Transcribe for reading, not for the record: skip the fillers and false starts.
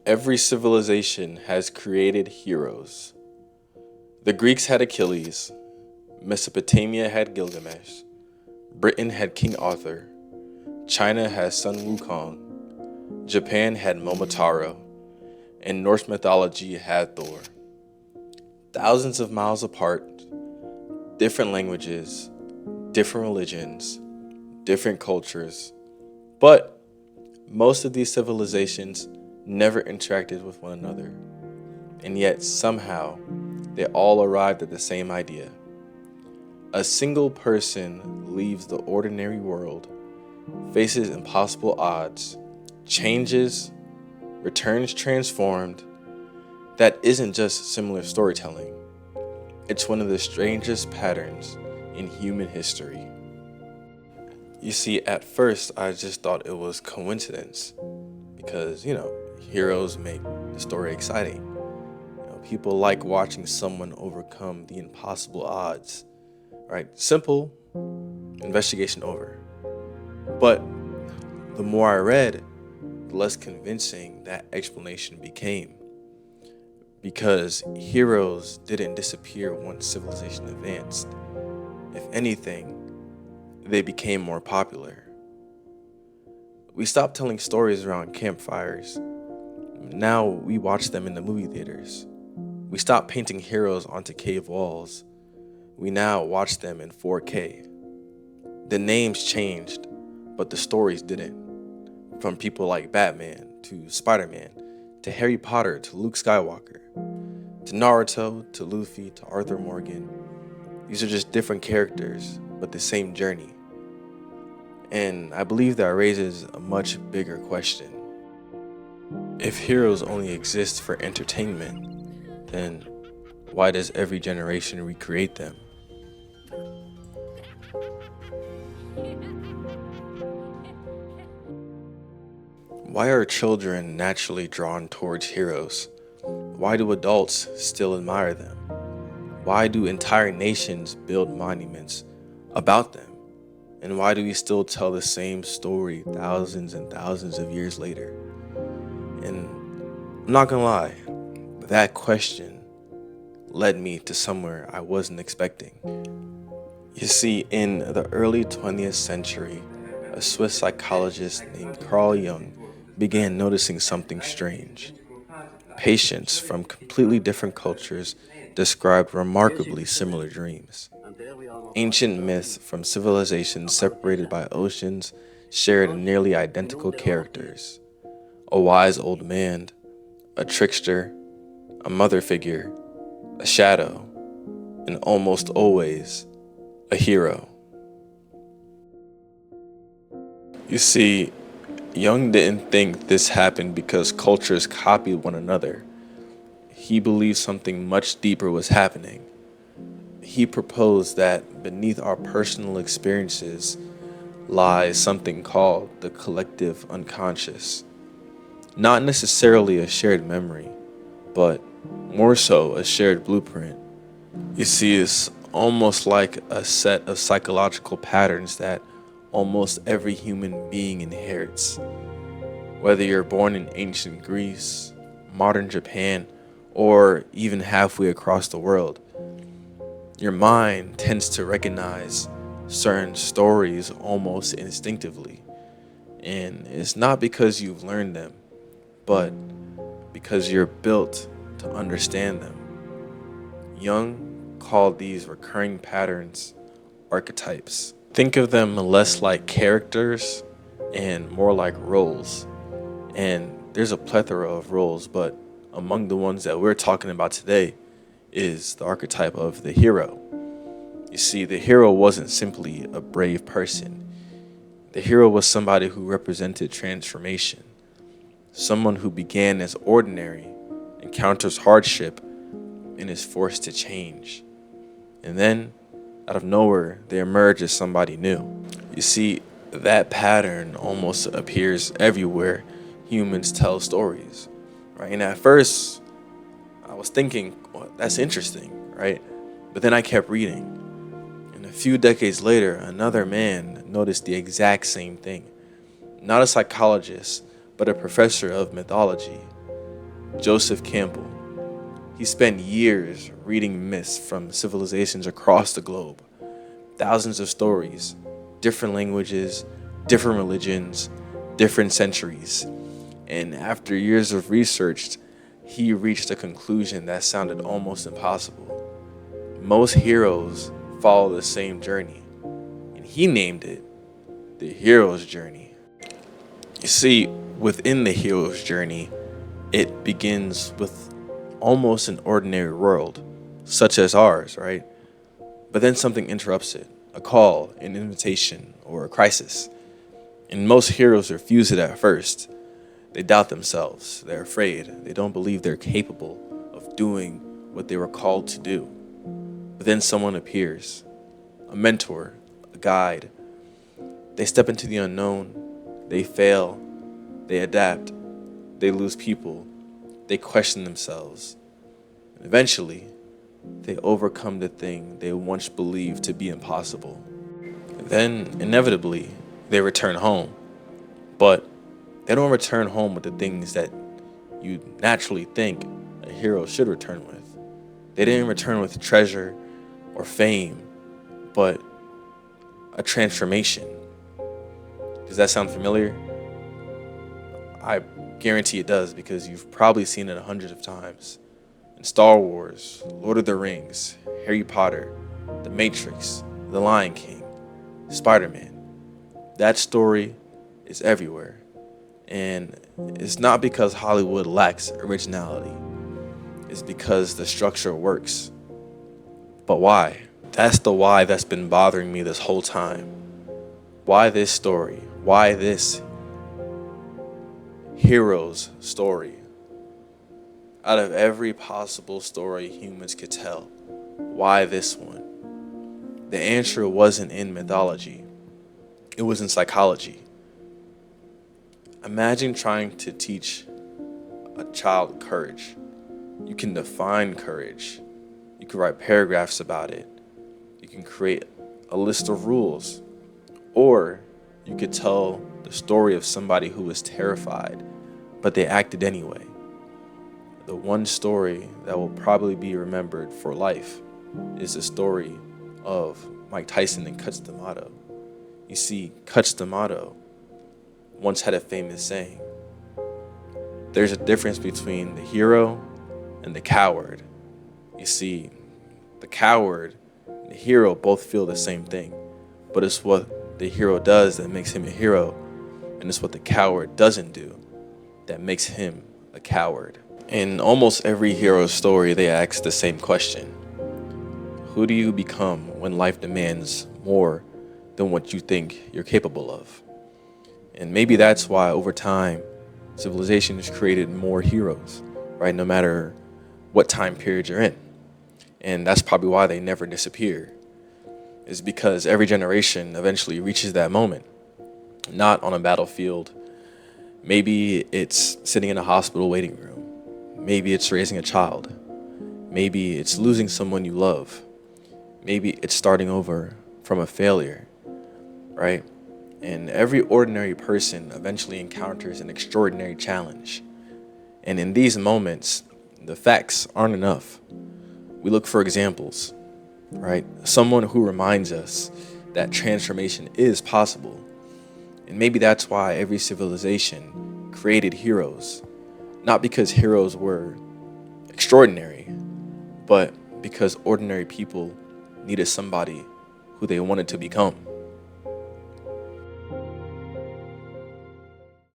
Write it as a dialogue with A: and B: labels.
A: Every civilization has created heroes. The Greeks had Achilles, Mesopotamia had Gilgamesh, Britain had King Arthur, China has Sun Wukong, Japan had Momotaro, and Norse mythology had Thor. Thousands of miles apart, different languages, different religions, different cultures, but most of these civilizations never interacted with one another, and yet somehow they all arrived at the same idea. A single person leaves the ordinary world, faces impossible odds, changes, returns transformed. That isn't just similar storytelling. It's one of the strangest patterns in human history. You see, at first I just thought it was coincidence because, heroes make the story exciting. People like watching someone overcome the impossible odds, right? Simple, investigation over. But the more I read, the less convincing that explanation became. Because heroes didn't disappear once civilization advanced. If anything, they became more popular. We stopped telling stories around campfires. Now we watch them in the movie theaters. We stopped painting heroes onto cave walls. We now watch them in 4K. The names changed, but the stories didn't. From people like Batman to Spider-Man to Harry Potter to Luke Skywalker to Naruto to Luffy to Arthur Morgan. These are just different characters, but the same journey. And I believe that raises a much bigger question. If heroes only exist for entertainment, then why does every generation recreate them? Why are children naturally drawn towards heroes? Why do adults still admire them? Why do entire nations build monuments about them? And why do we still tell the same story thousands and thousands of years later? And I'm not gonna lie, that question led me to somewhere I wasn't expecting. You see, in the early 20th century, a Swiss psychologist named Carl Jung began noticing something strange. Patients from completely different cultures described remarkably similar dreams. Ancient myths from civilizations separated by oceans shared nearly identical characters. A wise old man, a trickster, a mother figure, a shadow, and almost always a hero. You see, Jung didn't think this happened because cultures copied one another. He believed something much deeper was happening. He proposed that beneath our personal experiences lies something called the collective unconscious. Not necessarily a shared memory, but more so a shared blueprint. You see, it's almost like a set of psychological patterns that almost every human being inherits. Whether you're born in ancient Greece, modern Japan, or even halfway across the world, your mind tends to recognize certain stories almost instinctively. And it's not because you've learned them, but because you're built to understand them. Jung called these recurring patterns archetypes. Think of them less like characters and more like roles. And there's a plethora of roles, but among the ones that we're talking about today is the archetype of the hero. You see, the hero wasn't simply a brave person. The hero was somebody who represented transformation. Someone who began as ordinary, encounters hardship, and is forced to change. And then, out of nowhere, they emerge as somebody new. You see, that pattern almost appears everywhere humans tell stories, right? And at first, I was thinking, well, that's interesting, right? But then I kept reading. And a few decades later, another man noticed the exact same thing. Not a psychologist, but a professor of mythology. Joseph Campbell. He spent years reading myths from civilizations across the globe, thousands of stories, different languages, different religions, different centuries. And after years of research, he reached a conclusion that sounded almost impossible. Most heroes follow the same journey, and he named it the hero's journey. You see, within the hero's journey, it begins with almost an ordinary world, such as ours, right? But then something interrupts it, a call, an invitation, or a crisis. And most heroes refuse it at first. They doubt themselves, they're afraid, they don't believe they're capable of doing what they were called to do. But then someone appears, a mentor, a guide. They step into the unknown, they fail, they adapt, they lose people, they question themselves. And eventually, they overcome the thing they once believed to be impossible. Then, inevitably, they return home. But they don't return home with the things that you naturally think a hero should return with. They didn't return with treasure or fame, but a transformation. Does that sound familiar? I guarantee it does, because you've probably seen it hundreds of times. In Star Wars, Lord of the Rings, Harry Potter, The Matrix, The Lion King, Spider-Man. That story is everywhere. And it's not because Hollywood lacks originality. It's because the structure works. But why? That's the why that's been bothering me this whole time. Why this story? Why this hero's story? Out of every possible story humans could tell, why this one? The answer wasn't in mythology. It was in psychology. Imagine trying to teach a child courage. You can define courage. You can write paragraphs about it. You can create a list of rules. Or you could tell the story of somebody who was terrified, but they acted anyway. The one story that will probably be remembered for life is the story of Mike Tyson and Cus D'Amato. You see, Cus D'Amato once had a famous saying: there's a difference between the hero and the coward. You see, the coward and the hero both feel the same thing, but it's what the hero does that makes him a hero, and it's what the coward doesn't do that makes him a coward. In almost every hero story, they ask the same question: who do you become when life demands more than what you think you're capable of? And maybe that's why over time, civilization has created more heroes, right? No matter what time period you're in. And that's probably why they never disappear, is because every generation eventually reaches that moment, not on a battlefield. Maybe it's sitting in a hospital waiting room. Maybe it's raising a child. Maybe it's losing someone you love. Maybe it's starting over from a failure, right? And every ordinary person eventually encounters an extraordinary challenge. And in these moments, the facts aren't enough. We look for examples, right? Someone who reminds us that transformation is possible. And maybe that's why every civilization created heroes. Not because heroes were extraordinary, but because ordinary people needed somebody who they wanted to become.